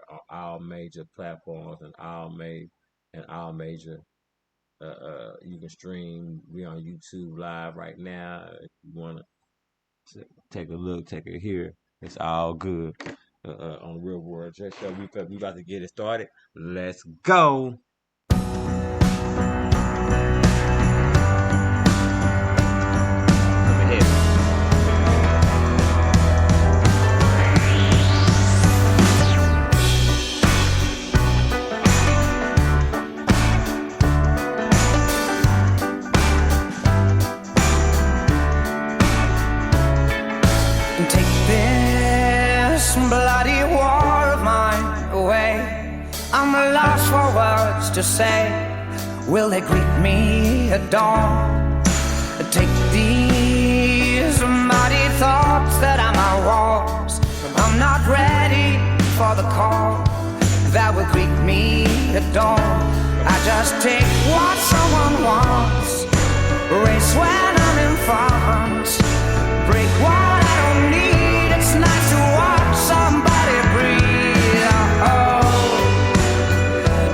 on all major platforms and all major. You can stream. We on YouTube live right now. If you want to take a look, take a hear. It's all good. On the Real World J Show. We about to get it started. Let's go. Come ahead. Take this bloody war of mine away. I'm lost for words to say. Will they greet me at dawn? Take these mighty thoughts that are my walls. I'm not ready for the call that will greet me at dawn. I just take what someone wants, race when I'm in front, break what I don't need. It's nice to watch somebody breathe.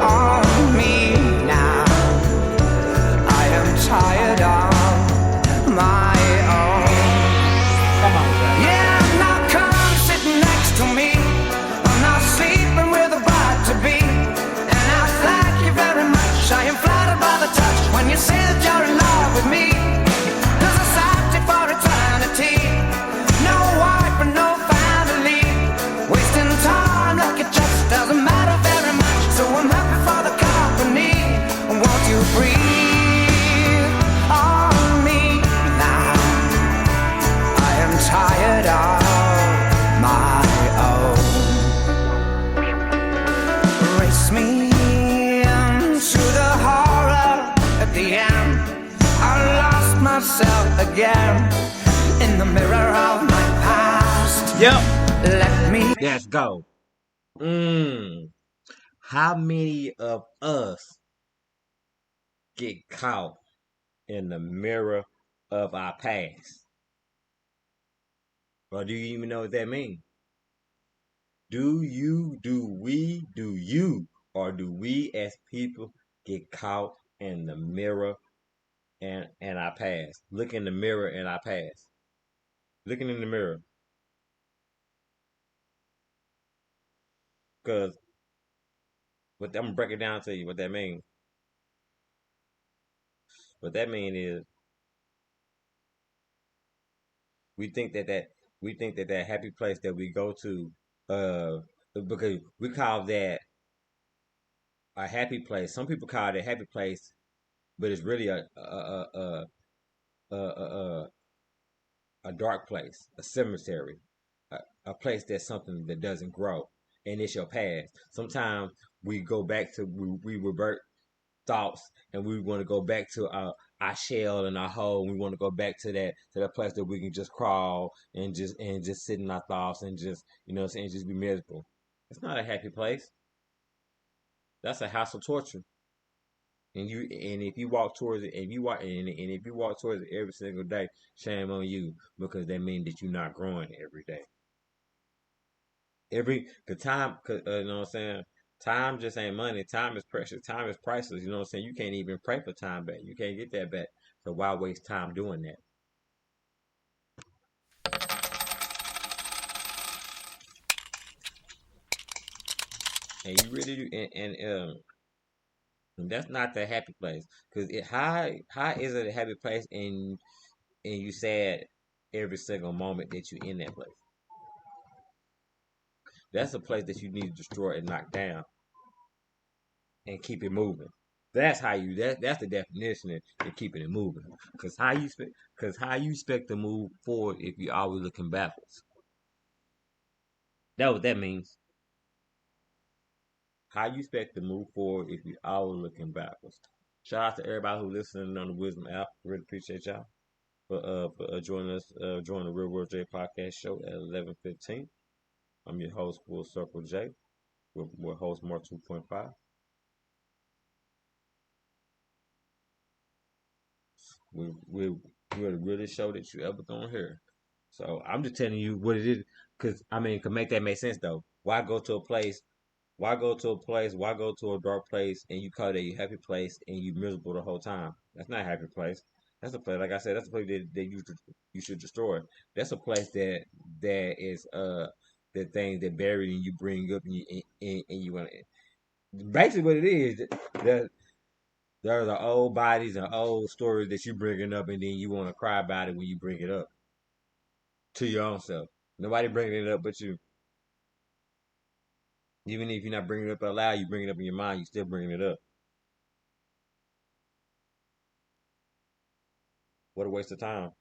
On me now. I am tired of my own. Come on, Zach. Yeah, now come sit next to me. I'm not sleeping with a bride to be. And I thank you very much. I am flattered by the touch when you say that you're in love with me. 'Cause I signed it for eternity. No wife and no family. Wasting time like it just doesn't matter very much. So I'm happy for the company. Won't you breathe on me now? I am tired of my own. Race me into the horror at the end. I lost myself again in the mirror of my past. Yep. Let me. Let's go. How many of us get caught in the mirror of our past? Or do you even know what that means? Do you, or do we as people get caught in the mirror and our past? Look in the mirror in our past. Looking in the mirror. Because I'm gonna break it down to you what that means. What that means is we think that happy place that we go to, because we call that a happy place. Some people call it a happy place, but it's really a, a, a dark place, a cemetery, a place that's something that doesn't grow, and it's your past. Sometimes we go back to we revert thoughts, and we want to go back to our shell and our hole. We want to go back to that place that we can just crawl and just sit in our thoughts and just just be miserable. It's not a happy place. That's a house of torture. And if you walk towards it, if you walk towards it every single day, shame on you, because that means that you're not growing every day. The time, you know what I'm saying? Time just ain't money. Time is precious. Time is priceless. You know what I'm saying? You can't even pray for time back. You can't get that back. So why waste time doing that? And you really do, and that's not the happy place. Cause how is it a happy place and you sad every single moment that you in that place? That's a place that you need to destroy and knock down and keep it moving. That's how you that's the definition of keeping it moving. Cause how you expect to move forward if you're always looking backwards? That's what that means. How you expect to move forward if you're always looking backwards? Shout out to everybody who listening on the Wisdom app. Really appreciate y'all for joining us, joining the Real World J podcast show at 11:15. I'm your host, Full Circle J. We're host Mark 2.5. We're the realest show that you ever gonna hear. So I'm just telling you what it is, cause I mean, can make that make sense though. Why go to a place Why go to a place? Why go to a dark place and you call it a happy place and you miserable the whole time? That's not a happy place. That's a place, like I said, that's a place that you should destroy. That's a place that is the things that buried and you bring up and you want to. Basically, what it is, that there are old bodies and old stories that you bringing up, and then you want to cry about it when you bring it up to your own self. Nobody bringing it up but you. Even if you're not bringing it up out loud, you bring it up in your mind. You still bringing it up. What a waste of time.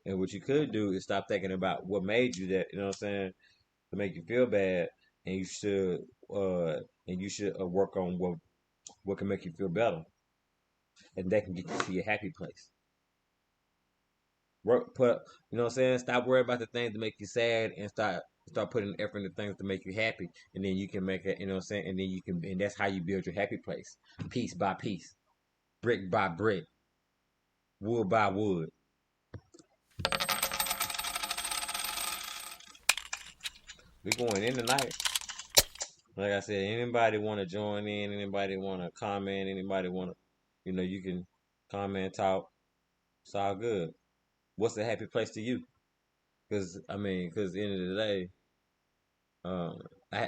And what you could do is stop thinking about what made you that. You know what I'm saying? To make you feel bad, and uh you should work on what can make you feel better, and that can get you to your happy place. Work put You know what I'm saying? Stop worrying about the things that make you sad, and start putting effort into things to make you happy, and then you can make it. You know what I'm saying? And then you can, and that's how you build your happy place, piece by piece, brick by brick, wood by wood. We going in tonight. Like I said, anybody want to join in? Anybody want to comment? Anybody want to, you can comment, talk. It's all good. What's a happy place to you? Because I mean, because at the end of the day, um,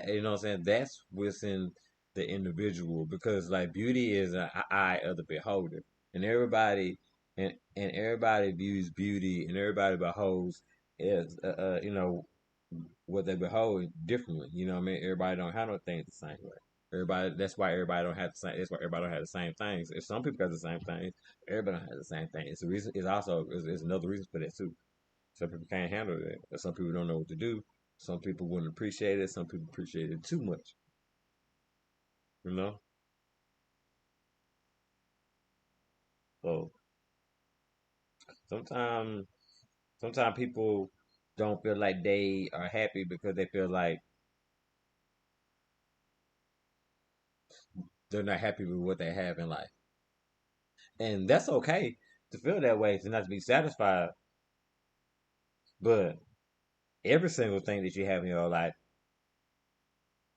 you know what I'm saying. That's within the individual. Because like beauty is an eye of the beholder, and everybody views beauty, and everybody beholds as what they behold differently. You know what I mean? Everybody don't have no things the same way. That's why everybody don't have the same. That's why everybody don't have the same things. If some people got the same things, everybody don't have the same thing. It's a reason. It's also it's another reason for that too. Some people can't handle that. Or some people don't know what to do. Some people wouldn't appreciate it. Some people appreciate it too much. You know. So sometimes, sometimes people don't feel like they are happy because they feel like they're not happy with what they have in life, and that's okay to feel that way, to not be satisfied. But every single thing that you have in your life,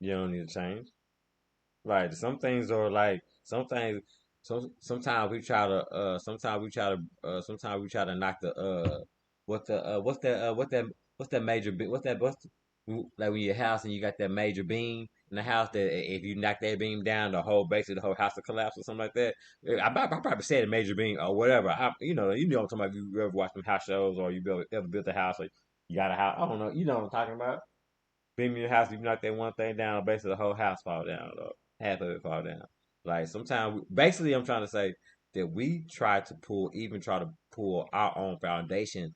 you don't need to change. Like some things are like some things. Sometimes we try to sometimes we try to knock the what's that major like when your house and you got that major beam in the house, that if you knock that beam down, basically the whole house will collapse or something like that. I probably said a major beam or whatever. You know what I'm talking about. If you ever watched some house shows, or you ever built a house, or you got a house, I don't know. You know what I'm talking about. Beam in your house, if you knock that one thing down, basically the whole house fall down, or half of it fall down. Like sometimes, basically, I'm trying to say that we try to pull our own foundation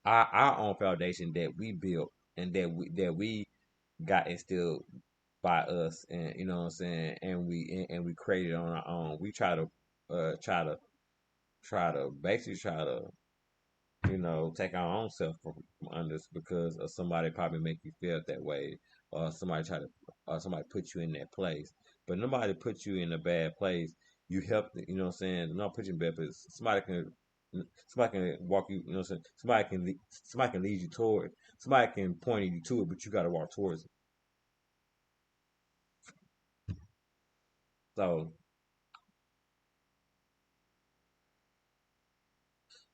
that we built, and that we got instilled by us, and you know what I'm saying, and we created on our own. We try to basically try to take our own self from under us because of somebody probably make you feel that way, or somebody put you in that place. But nobody put you in a bad place. You helped, what I'm saying? Not put you in bad place. Somebody can walk you, what I'm saying? Somebody can lead you toward. Somebody can point you to it, but you got to walk towards it. So,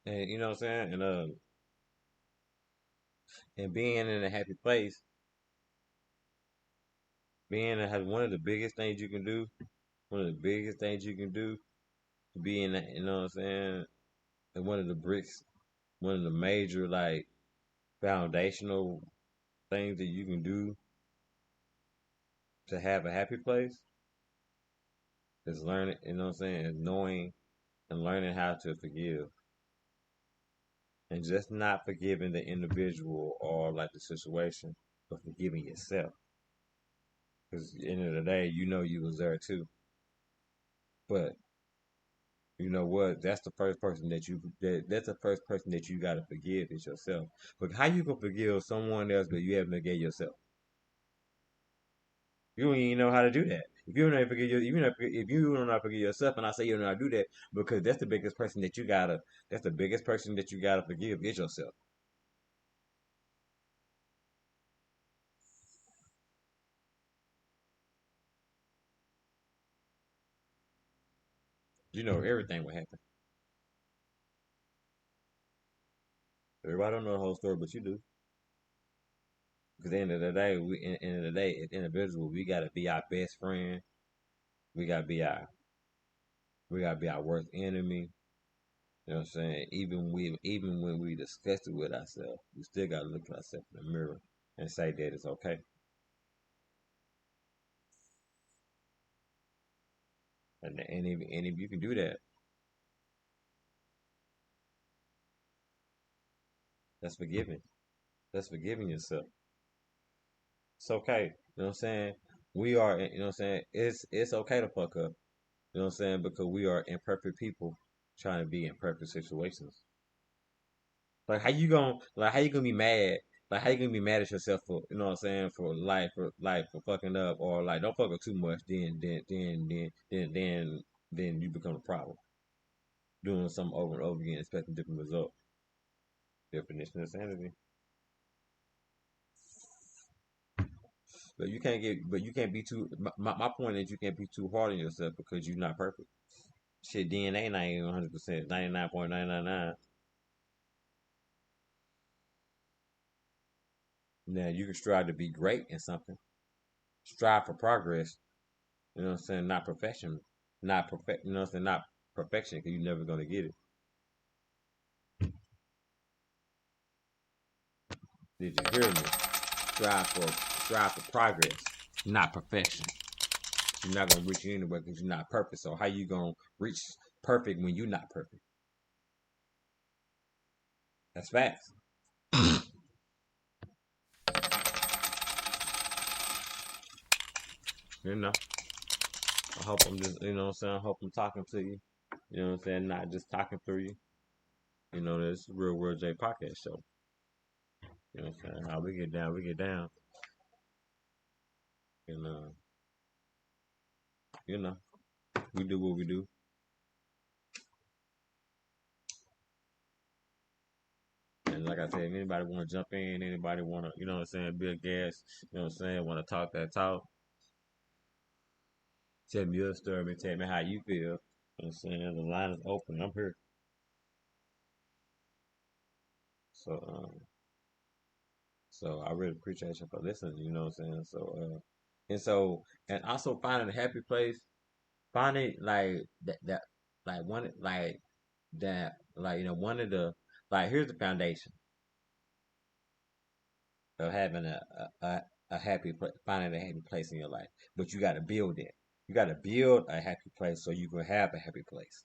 and you know what I'm saying? And being in a happy place, one of the biggest things you can do. One of the biggest things you can do to be in that, you know what I'm saying? And one of the bricks, one of the major like foundational things that you can do to have a happy place is learning, you know what I'm saying? Is knowing and learning how to forgive, and just not forgiving the individual or like the situation, but forgiving yourself. Because at the end of the day, you was there too. But you know what? That's the first person that you gotta forgive is yourself. But how you gonna forgive someone else but you haven't forgive yourself? You don't even know how to do that. If you don't know forgive if you don't know how to forgive yourself, and I say you don't know how to do that, because that's the biggest person that you gotta forgive is yourself. You know everything will happen. Everybody don't know the whole story, but you do. Because at the end of the day, end of the day, as individuals, we gotta be our best friend. We gotta be our we gotta be our worst enemy. You know what I'm saying? Even when we discuss it with ourselves, we still gotta look at ourselves in the mirror and say that it's okay. And if you can do that, that's forgiving. That's forgiving yourself. It's okay. You know what I'm saying? We are, you know what I'm saying? It's okay to fuck up. You know what I'm saying? Because we are imperfect people trying to be in perfect situations. How you gonna be mad? Like how you gonna be mad at yourself for you know what I'm saying for fucking up or like don't fuck up too much then you become a problem. Doing something over and over again, expecting different results. Definition of sanity. But you can't be too. My point is you can't be too hard on yourself because you're not perfect. Shit, DNA not even 100%, 99.999. Now you can strive to be great in something, strive for progress. You know what I'm saying? Not perfection, not perfect. You know what I'm saying? Not perfection because you're never gonna get it. Did you hear me? Strive for progress, not perfection. You're not gonna reach it anyway because you're not perfect. So how you gonna reach perfect when you're not perfect? That's facts. You know. I hope I'm just you know what I'm saying. I hope I'm talking to you. You know what I'm saying? Not just talking through you. You know, this Real World J podcast show. You know what I'm saying? How we get down, we get down. And you know, we do what we do. And like I said, if anybody want to jump in, anybody want to, you know what I'm saying, be a guest, you know what I'm saying, want to talk that talk, tell me your story, tell me how you feel. You know what I'm saying? The line is open. I'm here. So, so I really appreciate you for listening. You know what I'm saying? And also finding a happy place, finding like that, like one, like that, like you know, one of the, like here's the foundation of having a happy finding a happy place in your life. But you got to build it. You got to build a happy place so you can have a happy place.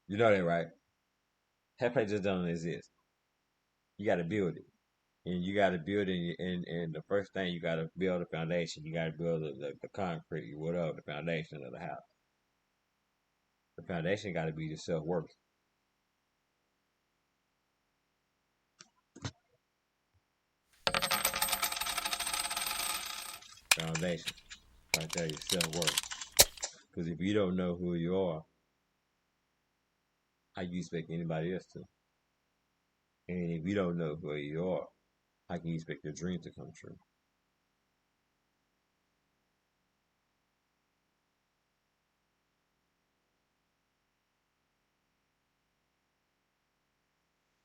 You know that, right? Happy place just doesn't exist. You got to build it, and you got to build it. And the first thing you got to build a foundation. You got to build the concrete, whatever the foundation of the house. The foundation got to be your self worth. Foundation right there, your self worth. Because if you don't know who you are, how you expect anybody else to? And if you don't know who you are, how can you expect your dream to come true?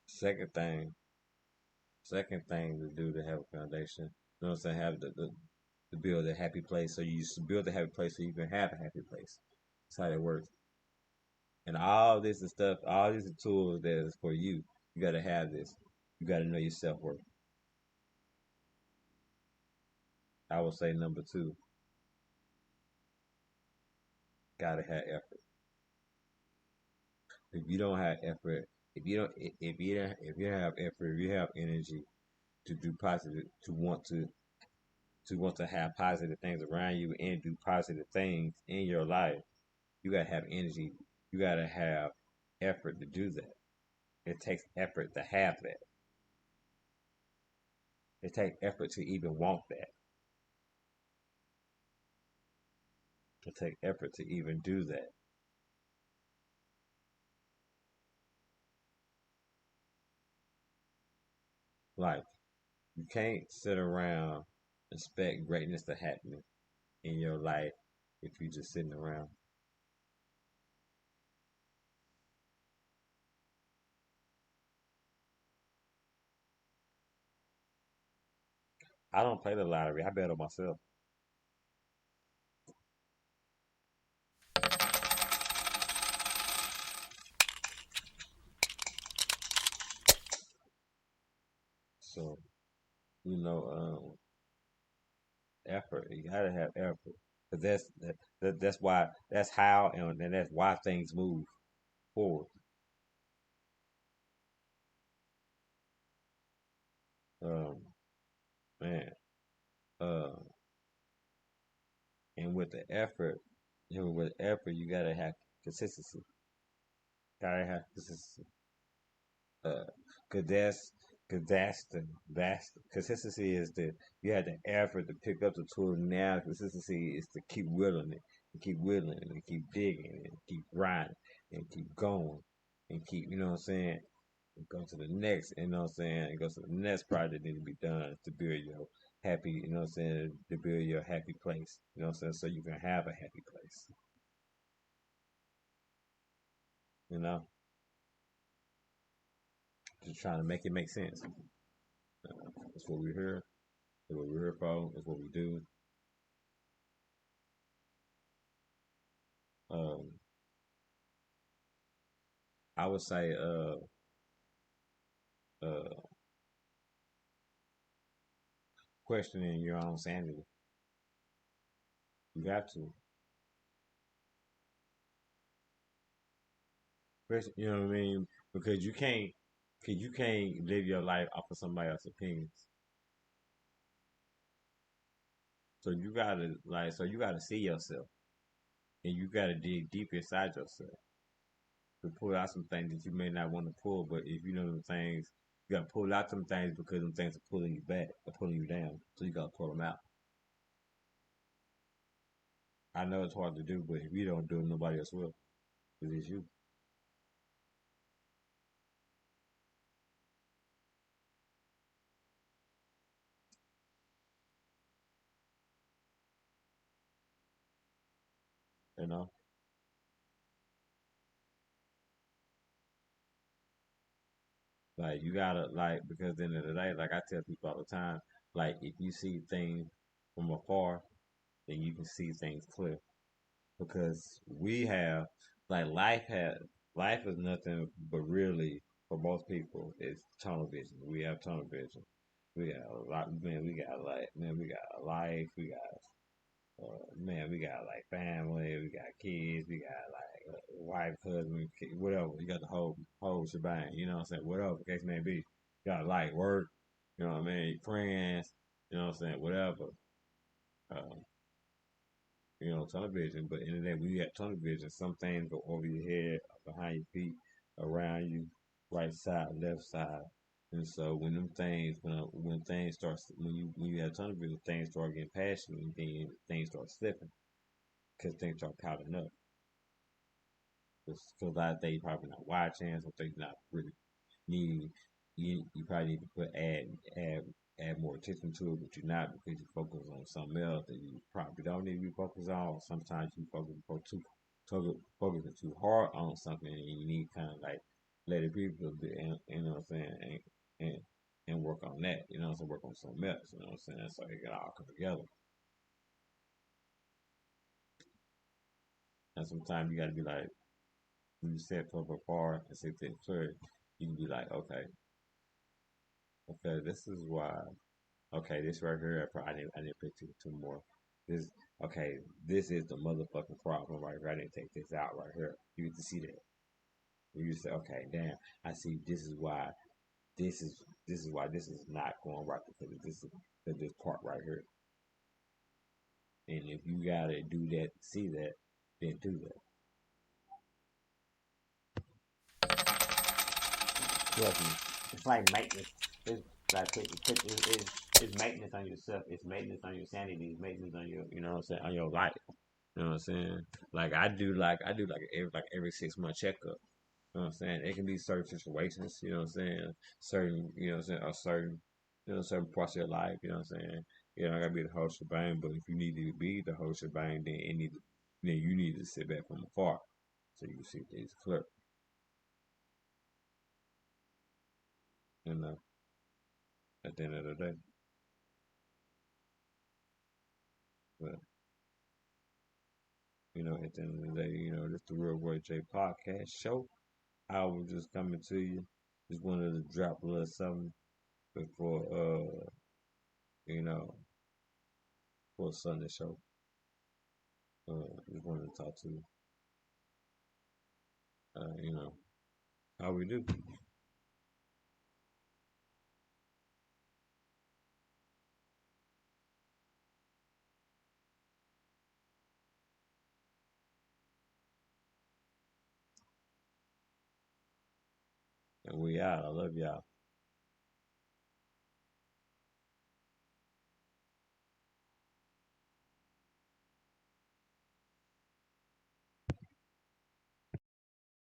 Second thing, second thing to do to have a foundation, you know what I'm saying? Have to build a happy place. So you build a happy place so you can have a happy place. That's how that works. And all this is stuff, all these are tools that is for you. You got to have this. You got to know your self worth. I would say number two, got to have effort. If you don't have effort, if you don't have effort, if you have energy to do positive, to want to have positive things around you and do positive things in your life, you gotta have energy. You gotta have effort to do that. It takes effort to have that. It takes effort to even want that. It takes effort to even do that. Like you can't sit around and expect greatness to happen in your life if you're just sitting around. I don't play the lottery. I bet on myself. So effort. You gotta have effort, because that's why that's how and that's why things move forward. Um, man. Uh, and with the effort, with effort, you gotta have consistency. Gotta have consistency. Uh, cause that's that's consistency is the you had the effort to pick up the tool. Now consistency is to keep willing it, and keep willing it, and keep digging, and keep grinding, and keep going, and keep what I'm saying, and go to the next, what I'm saying, and go to the next project that need to be done to build your happy, what I'm saying, to build your happy place, what I'm saying, so you can have a happy place, you know, just trying to make it make sense. That's what we're here. That's what we're here for. That's what we do. Um, I would say, uh, questioning your own sanity. You have to, you know what I mean, because you can't live your life off of somebody else's opinions. So you gotta see yourself, and you gotta dig deep inside yourself to pull out some things that you may not want to pull. But if you know them things, you gotta pull out some things because them things are pulling you back or pulling you down. So you gotta pull them out. I know it's hard to do, but if you don't do it, nobody else will. It is you. You know, like you gotta because at the end of the day, like I tell people all the time, like if you see things from afar, then you can see things clear. Because we have like life is nothing but really for most people it's tunnel vision. We have tunnel vision. We got a lot, man. We got like man, we got a life. We got man, we got like family, we got kids, we got like wife, husband, whatever. You got the whole shebang. You know what I'm saying? Whatever the case may be. You got like work. You know what I mean? Friends. You know what I'm saying? Whatever. Um, tunnel vision. But in the day, when you got tunnel vision, some things go over your head, behind your feet, around you, right side, left side. And so when them things, when things start, when you have tunnel vision, things start getting past you, and then things start slipping because things start piling up. Because a lot of things you probably not watching, some things not really need. You probably need to add add more attention to it, but you're not because you focus on something else that you probably don't need to be focused on. Sometimes you focus too hard on something, and you need kind of like let it be a little bit, and, you know what I'm saying, and and work on that. You know what I'm saying, work on something else. You know what I'm saying, so it can all come together. And sometimes you got to be like when you set from afar and set things clear, you can be like, okay, this is why. Okay, this right here, I didn't put two more. This, okay, this is the motherfucking problem right here. I didn't take this out right here. You get to see that. You say, okay, damn, I see. This is this is why this is not going right because of this part right here. And if you gotta do that, see that, then do that. Trust me. It's like maintenance. It's like it's maintenance on yourself. It's maintenance on your sanity. It's maintenance on your, you know what I'm saying, on your life. You know what I'm saying? I do like every 6 month checkup. You know what I'm saying? It can be certain situations, you know what I'm saying? Certain, you know what I'm saying, or certain, certain parts of your life, you know what I'm saying? You know, I gotta be the whole shebang, but if you need to be the whole shebang, then you need to sit back from afar so you can see things clear. You know, at the end of the day. at the end of the day, this the Real Boy J podcast show. I was just coming to you. Just wanted to drop a little something before you know, for a Sunday show. Just wanted to talk to you. How we do. And we out. I love y'all.